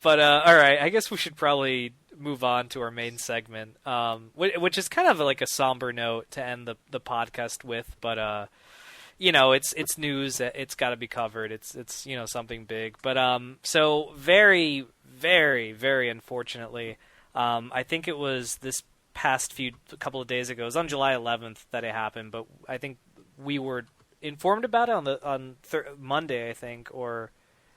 But all right, I guess we should probably move on to our main segment, which is kind of like a somber note to end the podcast with. But it's news. It's got to be covered. It's something big. But so very, very, very unfortunately, I think it was this past a couple of days ago. It was on July 11th that it happened. But I think we were informed about it on Monday, I think, or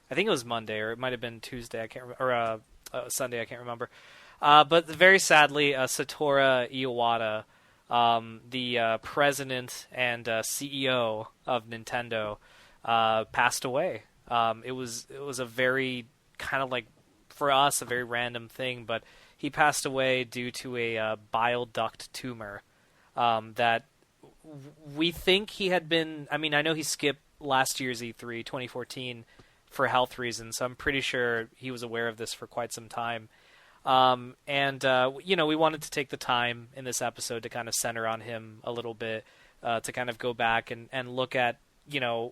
I think it was Monday, or it might have been Tuesday. I can't remember, or Sunday. I can't remember. But very sadly, Satoru Iwata, the president and CEO of Nintendo, passed away. It was a very kind of like, for us, a very random thing, but he passed away due to a bile duct tumor that we think he had been. I mean, I know he skipped last year's E3 2014 for health reasons, so I'm pretty sure he was aware of this for quite some time. We wanted to take the time in this episode to kind of center on him a little bit, to kind of go back and look at,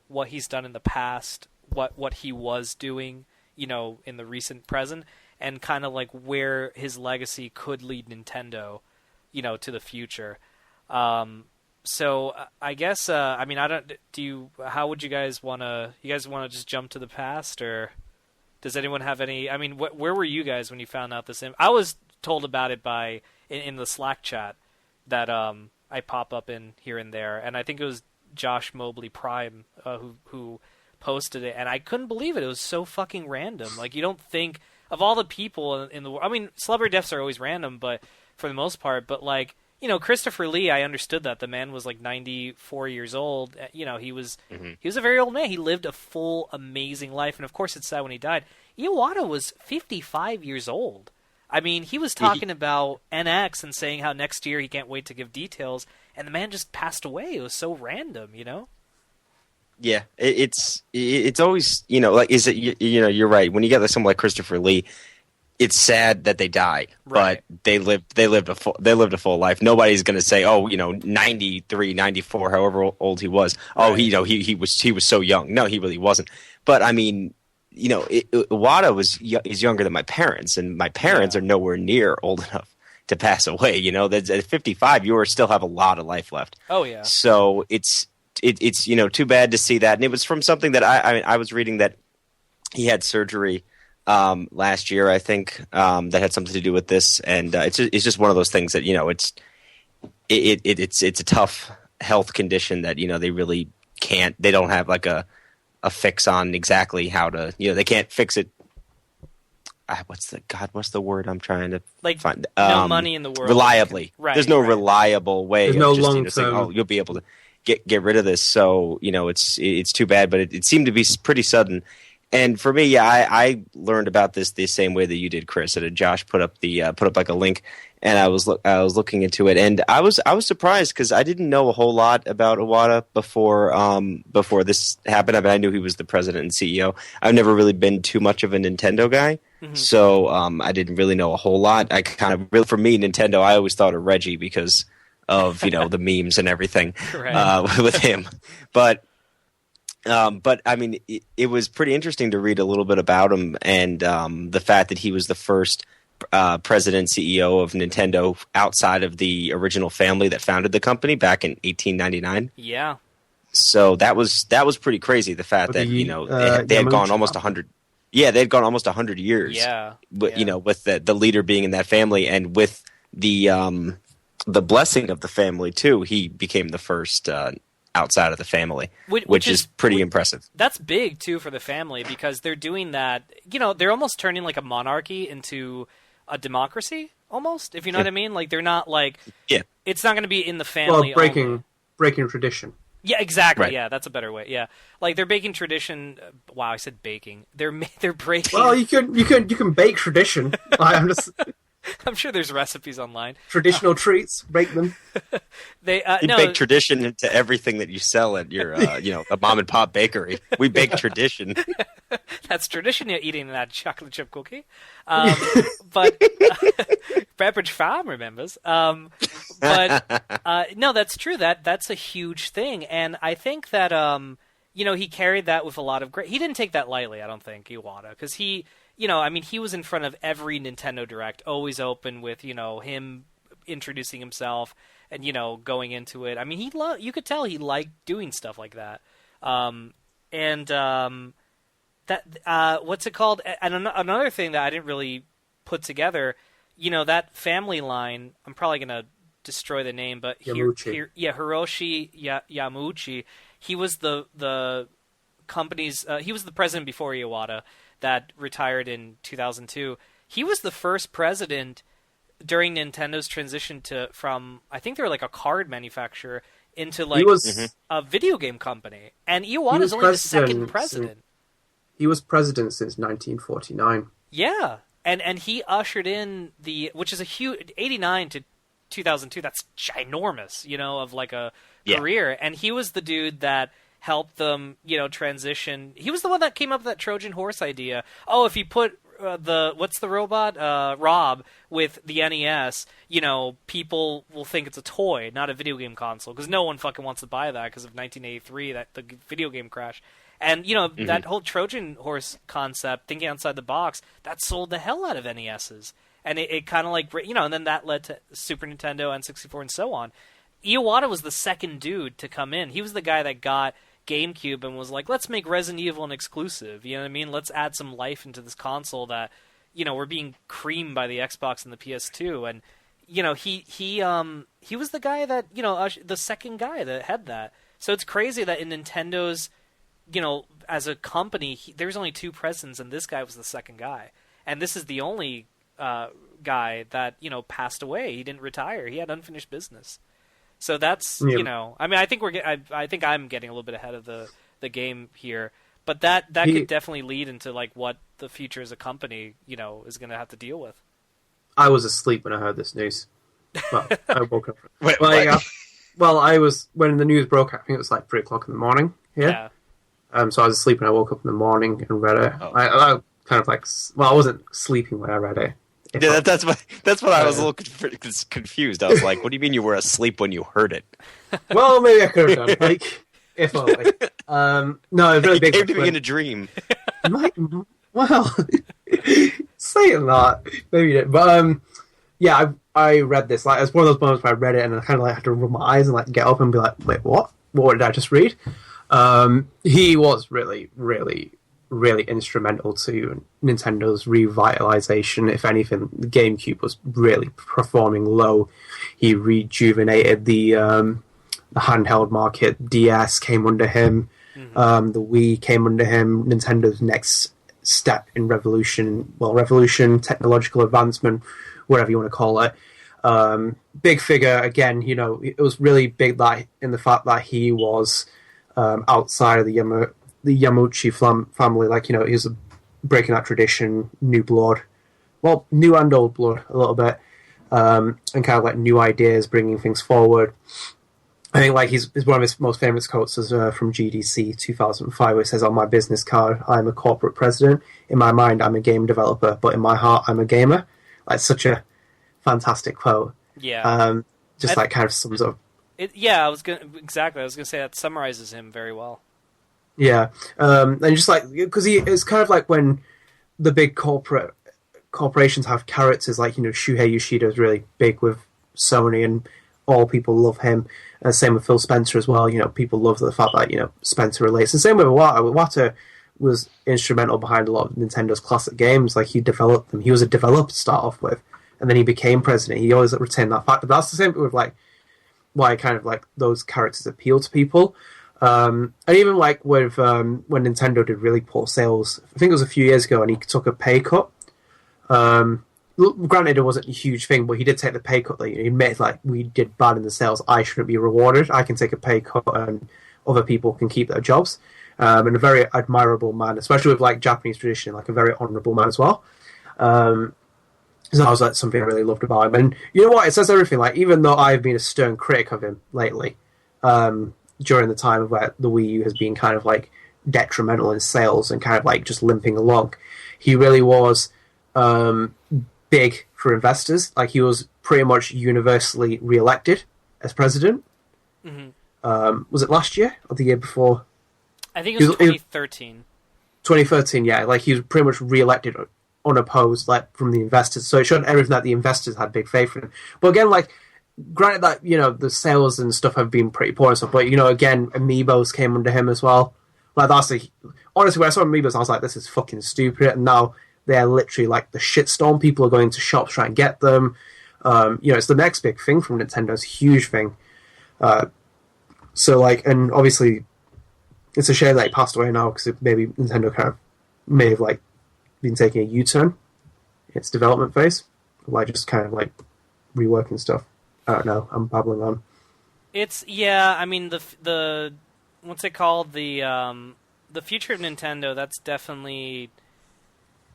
what he's done in the past, what he was doing, in the recent present, and kind of like where his legacy could lead Nintendo, to the future. So I guess, how would you guys want to just jump to the past, or does anyone have any, where were you guys when you found out this? I was told about it in the Slack chat that I pop up in here and there, and I think it was Josh Mobley Prime who posted it, and I couldn't believe it. It was so fucking random. Like, you don't think, of all the people in the world, celebrity deaths are always random, but for the most part, but like, Christopher Lee, I understood that the man was like 94 years old. He was a very old man. He lived a full, amazing life, and of course, it's sad when he died. Iwata was 55 years old. He was talking about NX and saying how next year he can't wait to give details, and the man just passed away. It was so random, Yeah, it's always you're right. When you get someone like Christopher Lee, it's sad that they die, right. But they lived a full life. Nobody's going to say, 93, 94, however old he was. Right. He was so young. No, he really wasn't. But Iwata is younger than my parents, and my parents are nowhere near old enough to pass away. At 55, you still have a lot of life left. Oh yeah. So it's too bad to see that, and it was from something that I was reading that he had surgery last year, I think, that had something to do with this, and it's just one of those things that it's a tough health condition that they really can't. They don't have like a fix on exactly how to. They can't fix it. What's the word I'm trying to find? No money in the world reliably. Right. There's no reliable way. There's of no just, long saying, you'll be able to get rid of this. So it's too bad, but it seemed to be pretty sudden. And for me, I learned about this the same way that you did, Chris. That Josh put up like a link, and I was looking into it, and I was surprised because I didn't know a whole lot about Iwata before this happened. I knew he was the president and CEO. I've never really been too much of a Nintendo guy, so I didn't really know a whole lot. I kind of really, for me, Nintendo, I always thought of Reggie because of the memes and everything with him, but it was pretty interesting to read a little bit about him, and the fact that he was the first president CEO of Nintendo outside of the original family that founded the company back in 1899. Yeah. So that was pretty crazy. The fact that they had gone almost 100. Yeah, they had gone almost 100 years. Yeah. With the leader being in that family, and with the blessing of the family too, he became the first. Outside of the family, which is pretty impressive. That's big too for the family because they're doing that. They're almost turning like a monarchy into a democracy, almost. If you know what I mean, like they're not like it's not going to be in the family. Well, breaking tradition. Yeah, exactly. Right. Yeah, that's a better way. Yeah, like they're breaking tradition. Wow, I said baking. They're breaking. Well, you can bake tradition. I'm sure there's recipes online. Traditional treats, bake them. You bake tradition into everything that you sell at your, a mom and pop bakery. We bake tradition. That's tradition. You're eating that chocolate chip cookie, but Pepperidge Farm remembers. But no, that's true. That's a huge thing, and I think that he carried that with a lot of grace. He didn't take that lightly. I don't think Iwata, because he I mean, he was in front of every Nintendo Direct, always open with, him introducing himself and, going into it. I mean, you could tell he liked doing stuff like that. What's it called? And another thing that I didn't really put together, that family line, I'm probably going to destroy the name, but Yamauchi. Hiroshi Yamauchi, he was the company's, he was the president before Iwata that retired in 2002. He was the first president during Nintendo's transition from, I think they were like a card manufacturer into like a video game company. And Iwata's only the second president. He was president since 1949. Yeah. And he ushered in which is a huge, 89 to 2002, that's ginormous, of like a career. And he was the dude that helped them, transition. He was the one that came up with that Trojan horse idea. Oh, if you put what's the robot? Rob with the NES, people will think it's a toy, not a video game console, because no one fucking wants to buy that because of 1983, the video game crash. And, that whole Trojan horse concept, thinking outside the box, that sold the hell out of NESs. And it kind of like, and then that led to Super Nintendo, N64, and so on. Iwata was the second dude to come in. He was the guy that got GameCube and was like, let's make Resident Evil an exclusive. You know what I mean? Let's add some life into this console that, we're being creamed by the Xbox and the PS2. And, he was the guy that, the second guy that had that. So it's crazy that in Nintendo's, as a company, there's only two presidents, and this guy was the second guy. And this is the only guy that, passed away. He didn't retire. He had unfinished business. So that's, I mean, I think I think I'm getting a little bit ahead of the game here, but that could definitely lead into like what the future as a company, is going to have to deal with. I was asleep when I heard this news. Well, I woke up. Wait, well, I was, when the news broke, I think it was like 3:00 in the morning here. Yeah. So I was asleep when I woke up in the morning and read it. Oh. I kind of like, well, I wasn't sleeping when I read it. Yeah, that's what I was a little confused. I was like, "What do you mean you were asleep when you heard it?" Well, maybe I could have done, like, if only. No, it was really It big. came to me in a dream. Well, saying that, maybe you didn't. But yeah, I read this. Like, it's one of those moments where I read it and I kind of like had to rub my eyes and like get up and be like, "Wait, what? What did I just read?" He was really, really, really instrumental to Nintendo's revitalization. If anything, the GameCube was really performing low. He rejuvenated the handheld market. DS came under him. The Wii came under him. Nintendo's next step in revolution, technological advancement, whatever you want to call it. Big figure, again, it was really big that in the fact that he was outside of the Yamauchi family, like, he was breaking that tradition, new blood, well, new and old blood a little bit, and kind of like new ideas, bringing things forward. I think like he's one of his most famous quotes is from GDC 2005, where it says, "On my business card, I'm a corporate president. In my mind, I'm a game developer, but in my heart, I'm a gamer." Like, such a fantastic quote. Yeah. Just like kind of sums up. I was gonna say that summarizes him very well. Yeah, and just like, because it's kind of like when the big corporations have characters, like, Shuhei Yoshida is really big with Sony, and all people love him. Same with Phil Spencer as well. People love the fact that Spencer relates. And same with Iwata. Iwata was instrumental behind a lot of Nintendo's classic games. Like, he developed them. He was a developer to start off with, and then he became president. He always retained that fact. But that's the same with like why kind of like those characters appeal to people. And even like with when Nintendo did really poor sales, I think it was a few years ago, and he took a pay cut. Granted, it wasn't a huge thing, but he did take the pay cut. Like, he admitted, like, we did bad in the sales. I shouldn't be rewarded. I can take a pay cut, and other people can keep their jobs. And a very admirable man, especially with like Japanese tradition, like a very honourable man as well. So that was like something I really loved about him. And you know what? It says everything. Like, even though I've been a stern critic of him lately, during the time of where the Wii U has been kind of like detrimental in sales and kind of like just limping along, he really was big for investors. Like, he was pretty much universally re-elected as president. Was it last year or the year before? I think it was 2013. 2013, yeah. Like, he was pretty much re-elected unopposed, like from the investors. So it showed everything that the investors had big faith in. But again, like, granted that the sales and stuff have been pretty poor and stuff, but again, Amiibos came under him as well. Like honestly, when I saw Amiibos, I was like, this is fucking stupid. And now they're literally like the shitstorm. People are going to shops trying to get them. It's the next big thing from Nintendo. It's a huge thing. So like, and obviously, it's a shame that he passed away now because maybe Nintendo kind of may have like been taking a U-turn in its development phase, like just kind of like reworking stuff. I don't know. I'm babbling on. I mean the what's it called, the future of Nintendo. That's definitely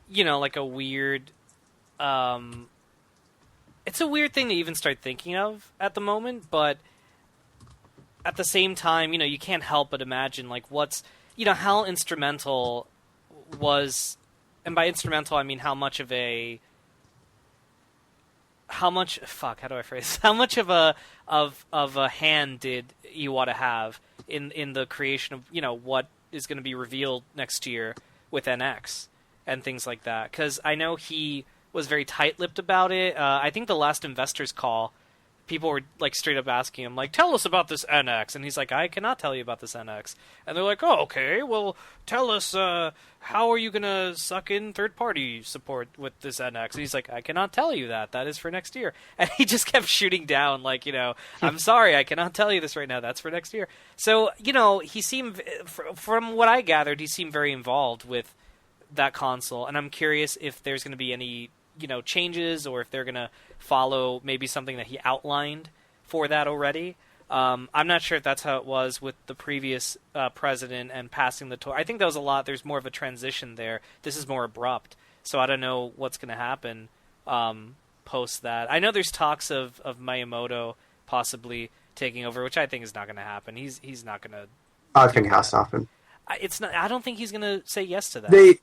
like a weird. It's a weird thing to even start thinking of at the moment, but at the same time, you can't help but imagine like what's how instrumental was, and by instrumental I mean how much of a hand did Iwata have in the creation of what is going to be revealed next year with NX and things like that? Because I know he was very tight-lipped about it. I think the last investors call, people were like straight up asking him, like, tell us about this NX, and he's like, I cannot tell you about this NX. And they're like, oh, okay, well, tell us, how are you gonna suck in third-party support with this NX? And he's like, I cannot tell you that is for next year. And he just kept shooting down, like, I'm sorry, I cannot tell you this right now, that's for next year. So, he seemed, from what I gathered, he seemed very involved with that console, and I'm curious if there's gonna be any changes, or if they're going to follow maybe something that he outlined for that already. I'm not sure if that's how it was with the previous president and passing the torch. I think that was a lot. There's more of a transition there. This is more abrupt. So I don't know what's going to happen post that. I know there's talks of Miyamoto possibly taking over, which I think is not going to happen. He's not going to. I think it has to happen. It's not. I don't think he's going to say yes to that.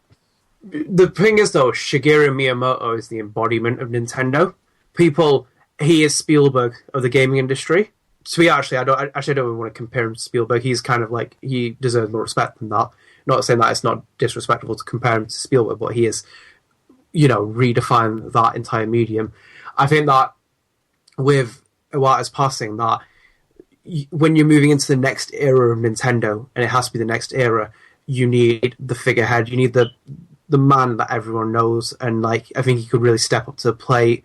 The thing is, though, Shigeru Miyamoto is the embodiment of Nintendo. He is Spielberg of the gaming industry. So I don't even want to compare him to Spielberg. He's kind of like, he deserves more respect than that. Not saying that it's not disrespectful to compare him to Spielberg, but he is, redefined that entire medium. I think that with Iwata's passing, that when you're moving into the next era of Nintendo, and it has to be the next era, you need the figurehead. You need the man that everyone knows, and like I think he could really step up to the plate.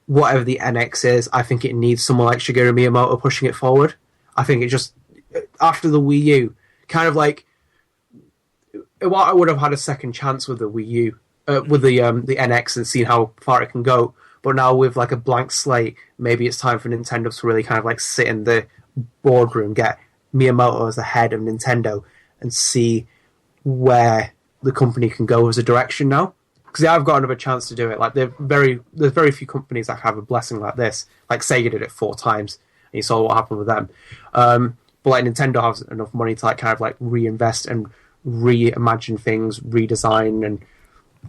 Whatever the NX is, I think it needs someone like Shigeru Miyamoto pushing it forward. I think it just, after the Wii U, kind of like Iwata would have had a second chance with the Wii U, with the NX, and seen how far it can go. But now with like a blank slate, maybe it's time for Nintendo to really kind of like sit in the boardroom, get Miyamoto as the head of Nintendo, and see where the company can go as a direction now, because they have got another chance to do it. Like there's very few companies that have a blessing like this. Like Sega did it 4 times, and you saw what happened with them. But like Nintendo has enough money to like kind of like reinvest and reimagine things, redesign, and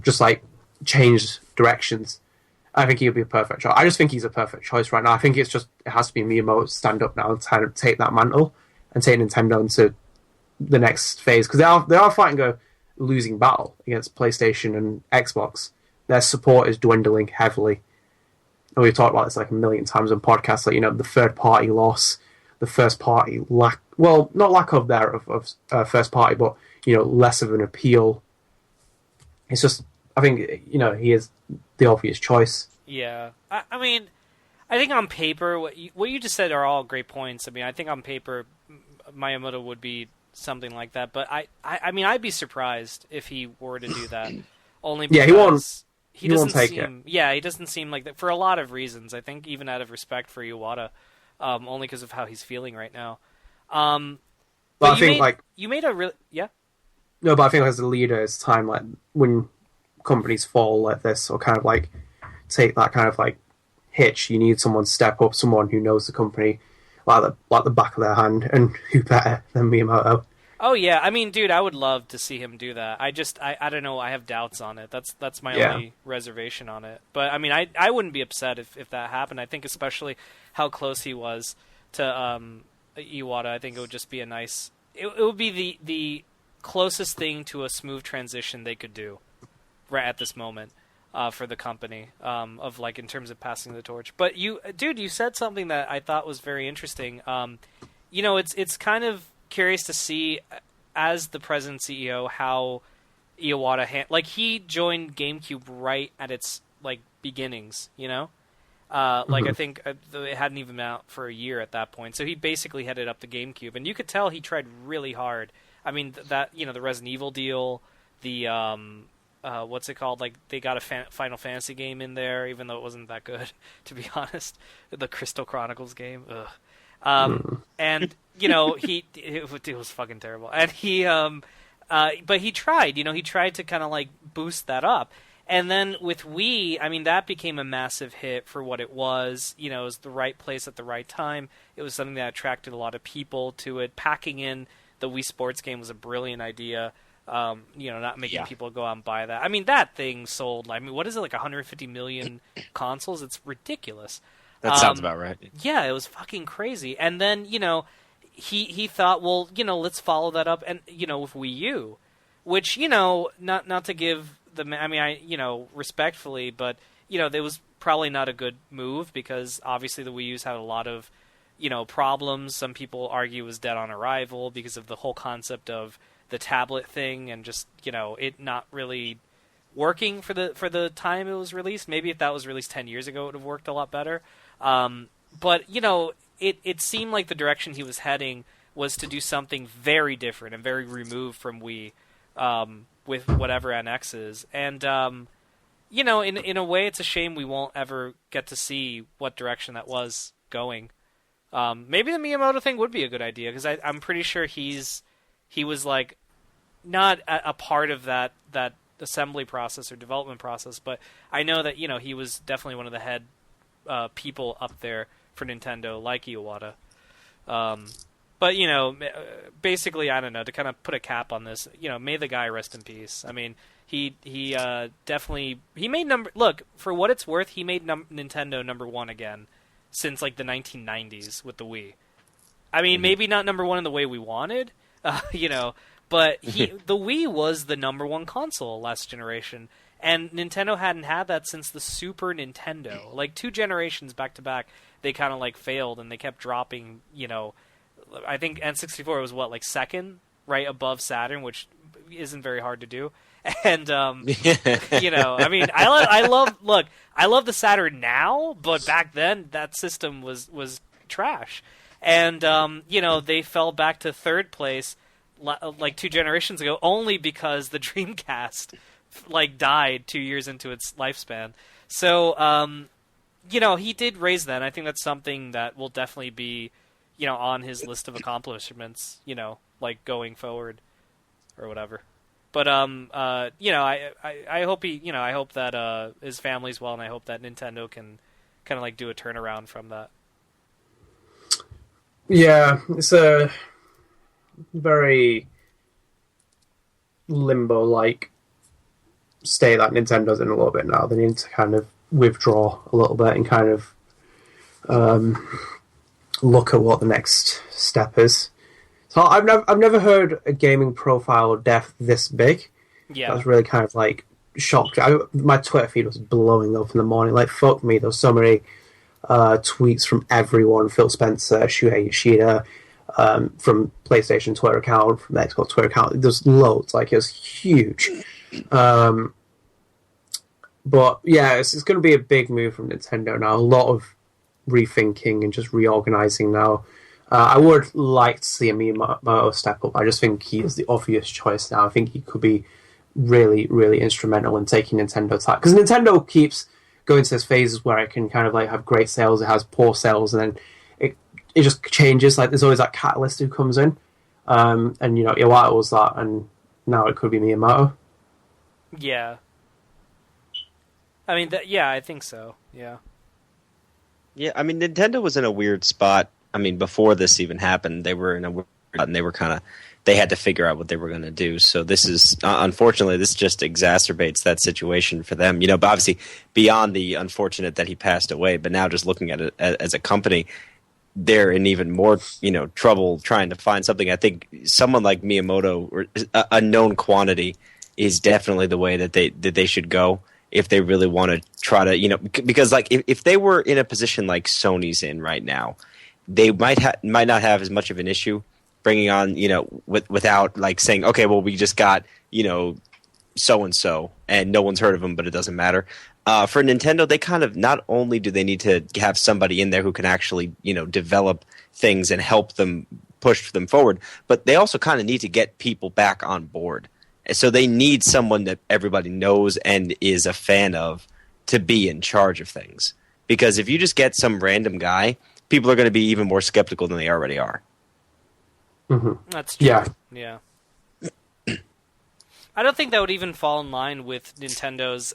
just like change directions. I think he would be a perfect choice. I just think he's a perfect choice right now. I think it has to be Miyamoto stand up now and kind of take that mantle and take Nintendo into the next phase, because they are fighting a losing battle against PlayStation and Xbox. Their support is dwindling heavily, and we've talked about this like a million times on podcasts. Like the third party loss, the first party lack. Well, not lack of first party, but less of an appeal. It's just, I think he is the obvious choice. Yeah, I mean, I think on paper what you just said are all great points. I mean, I think on paper Miyamoto would be something like that, but I mean, I'd be surprised if he were to do that. Only because he doesn't seem. Yeah, he doesn't seem like that for a lot of reasons. I think even out of respect for Iwata, only because of how he's feeling right now. But I think you made a real No, but I think as a leader, it's time like when companies fall like this, or kind of like take that kind of like hitch. You need someone to step up, someone who knows the company like the back of their hand, and who better than Miyamoto? Oh yeah, I mean, dude, I would love to see him do that. I don't know. I have doubts on it. That's my only reservation on it. But I mean, I wouldn't be upset if that happened. I think especially how close he was to Iwata. I think it would just be a nice. It would be the closest thing to a smooth transition they could do. right at this moment for the company of like in terms of passing the torch. But you said something that I thought was very interesting. It's kind of curious to see as the president and CEO how Iwata he joined GameCube right at its like beginnings, I think it hadn't even been out for a year at that point. So he basically headed up the GameCube, and you could tell he tried really hard. I mean, the Resident Evil deal, the what's it called? Like they got a Final Fantasy game in there, even though it wasn't that good, to be honest. The Crystal Chronicles game, and it was fucking terrible. And but he tried. He tried to kind of like boost that up. And then with Wii, I mean, that became a massive hit for what it was. It was the right place at the right time. It was something that attracted a lot of people to it. Packing in the Wii Sports game was a brilliant idea. Not making people go out and buy that. I mean, that thing sold, what is it, like 150 million consoles? It's ridiculous. That sounds about right. Yeah, it was fucking crazy. And then, he thought, well, let's follow that up and, with Wii U, which, not to give respectfully, but, it was probably not a good move because obviously the Wii U's had a lot of, problems. Some people argue it was dead on arrival because of the whole concept of the tablet thing and just, it not really working for the time it was released. Maybe if that was released 10 years ago, it would have worked a lot better. But, it seemed like the direction he was heading was to do something very different and very removed from Wii, with whatever NX is. And, in a way, it's a shame we won't ever get to see what direction that was going. Maybe the Miyamoto thing would be a good idea, because I'm pretty sure he was, like, not a part of that assembly process or development process, but I know that, he was definitely one of the head people up there for Nintendo, like Iwata. But, basically, I don't know, to kind of put a cap on this, may the guy rest in peace. I mean, he definitely... He made Look, for what it's worth, he made Nintendo number one again since, like, the 1990s with the Wii. I mean, maybe not number one in the way we wanted, but the Wii was the number one console last generation, and Nintendo hadn't had that since the Super Nintendo. Like, 2 generations back-to-back, they kind of, like, failed, and they kept dropping, I think N64 was like second, right above Saturn, which isn't very hard to do. And I mean, I love the Saturn now, but back then that system was trash. And they fell back to third place like 2 generations ago only because the Dreamcast like died 2 years into its lifespan. So he did raise that, and I think that's something that will definitely be on his list of accomplishments, like going forward or whatever. But I hope I hope that his family's well, and I hope that Nintendo can kind of like do a turnaround from that. Yeah, it's a very limbo-like state that Nintendo's in a little bit now. They need to kind of withdraw a little bit and kind of look at what the next step is. So I've never heard a gaming profile death this big. Yeah, I was really kind of like shocked. My Twitter feed was blowing up in the morning. Like, fuck me, there was so many tweets from everyone: Phil Spencer, Shuhei Yoshida, from PlayStation Twitter account, from Xbox Twitter account. There's loads. Like, it was huge. But yeah, it's going to be a big move from Nintendo now. A lot of rethinking and just reorganizing now. I would like to see a Miyamoto step up. I just think he is the obvious choice now. I think he could be really, really instrumental in taking Nintendo to, because Nintendo keeps going to those phases where it can kind of like have great sales, it has poor sales, and then it just changes. Like, there's always that catalyst who comes in, and Iwata was that, and now it could be Miyamoto. Yeah. I mean, I think so. Yeah. Yeah, I mean, Nintendo was in a weird spot. I mean, before this even happened, they were in a weird spot, and they had to figure out what they were going to do. So this is, unfortunately, this just exacerbates that situation for them. But obviously, beyond the unfortunate that he passed away, but now just looking at it as a company, they're in even more, trouble trying to find something. I think someone like Miyamoto, or a known quantity, is definitely the way that they should go if they really want to try to, because like if they were in a position like Sony's in right now, they might not have as much of an issue bringing on, without like saying, okay, well, we just got, so-and-so and no one's heard of them, but it doesn't matter. For Nintendo, they kind of, not only do they need to have somebody in there who can actually, develop things and help them push them forward, but they also kind of need to get people back on board. So they need someone that everybody knows and is a fan of to be in charge of things. Because if you just get some random guy, people are going to be even more skeptical than they already are. Mm-hmm. That's true. Yeah. I don't think that would even fall in line with Nintendo's,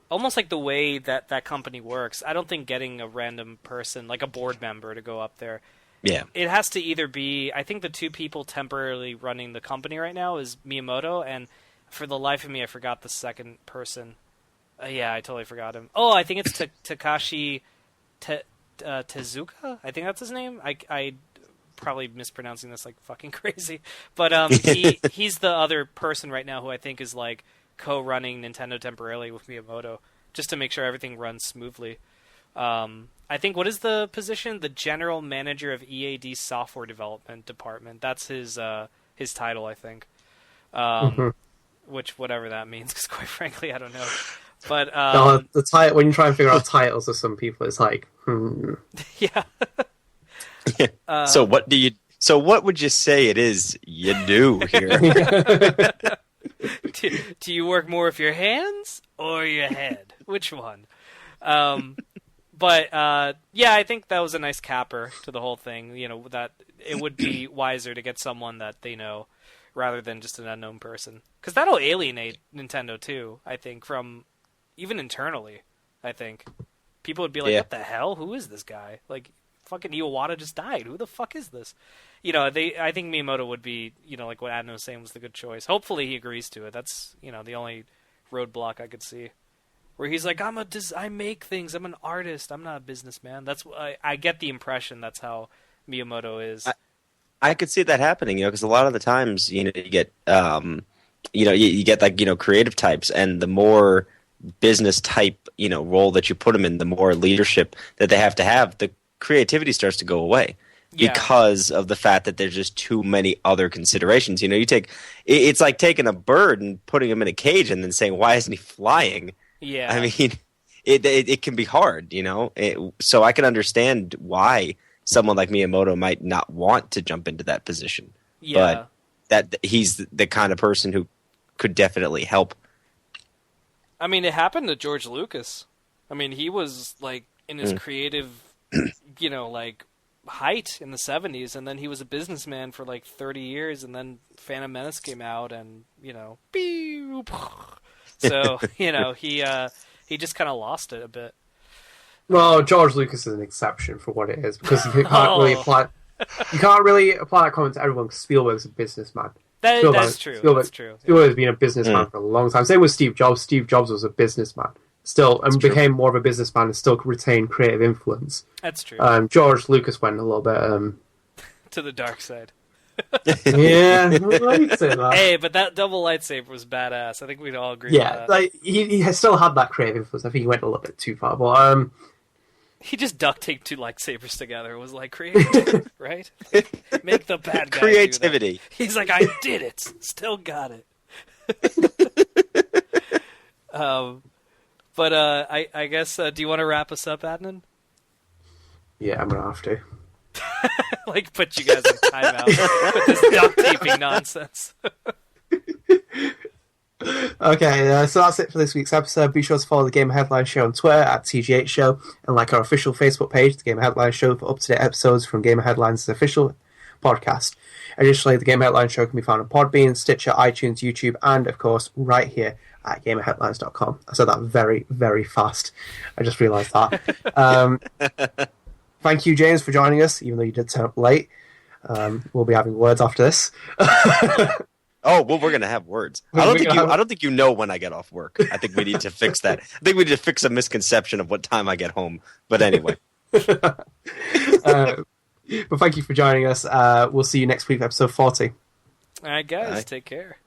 almost like the way that company works. I don't think getting a random person, like a board member, to go up there. Yeah. It has to either be, I think the two people temporarily running the company right now is Miyamoto, and for the life of me, I forgot the second person. Yeah, I totally forgot him. Oh, I think it's Takashi Tezuka? I think that's his name. I probably mispronouncing this like fucking crazy. But he's the other person right now who I think is like co-running Nintendo temporarily with Miyamoto, just to make sure everything runs smoothly. I think, what is the position? The General Manager of EAD Software Development Department. That's his title, I think. Which, whatever that means, because quite frankly, I don't know. But the title, when you try and figure out titles of some people, it's like, yeah. So what would you say it is you do here? Do you work more with your hands or your head? Which one? But yeah, I think that was a nice capper to the whole thing. That it would be wiser to get someone that they know rather than just an unknown person, because that'll alienate Nintendo too. I think from even internally, I think people would be like, "What the hell? Who is this guy?" Like, fucking Iwata just died. Who the fuck is this? I think Miyamoto would be, like what Adnan was saying, was the good choice. Hopefully he agrees to it. That's, the only roadblock I could see. Where he's like, I make things. I'm an artist. I'm not a businessman. That's I get the impression that's how Miyamoto is. I could see that happening, because a lot of the times, you get, you get like, creative types, and the more business type, role that you put them in, the more leadership that they have to have, the creativity starts to go away. Yeah. Because of the fact that there's just too many other considerations. It's like taking a bird and putting him in a cage and then saying, why isn't he flying? Yeah. I mean, it can be hard, so I can understand why someone like Miyamoto might not want to jump into that position. Yeah. But that he's the kind of person who could definitely help. I mean, it happened to George Lucas. I mean, he was like in his creative, like height in the 70s, and then he was a businessman for like 30 years, and then Phantom Menace came out, and so he just kind of lost it a bit. Well, George Lucas is an exception for what it is, because you can't really apply that comment to everyone, because Spielberg's a businessman. That's true. That's true. Spielberg's been a businessman for a long time. Same with Steve Jobs. Steve Jobs was a businessman. Still, and became more of a businessman and still retained creative influence. That's true. George Lucas went a little bit to the dark side. Yeah, I'd say that. Hey, but that double lightsaber was badass. I think we'd all agree. Yeah, with that. like he has still had that creative influence. I think he went a little bit too far, but he just duct taped two lightsabers together. It was like creative, right? Make the bad guy creativity. Do that. He's like, I did it. Still got it. But I guess, do you want to wrap us up, Adnan? Yeah, I'm gonna have to. Like, put you guys in timeout with this duct taping nonsense. Okay, so that's it for this week's episode. Be sure to follow the Gamer Headline Show on Twitter at TGH Show, and like our official Facebook page, the Gamer Headline Show, for up-to-date episodes from Gamer Headlines' official podcast. Additionally, the Gamer Headline Show can be found on Podbean, Stitcher, iTunes, YouTube, and of course, right here at gamerheadlines.com. I said that very, very fast. I just realised that. Thank you, James, for joining us, even though you did turn up late. We'll be having words after this. Oh, well, we're going to have words. I don't think you know when I get off work. I think we need to fix that. I think we need to fix a misconception of what time I get home. But anyway. But thank you for joining us. We'll see you next week, episode 40. All right, guys. Take care.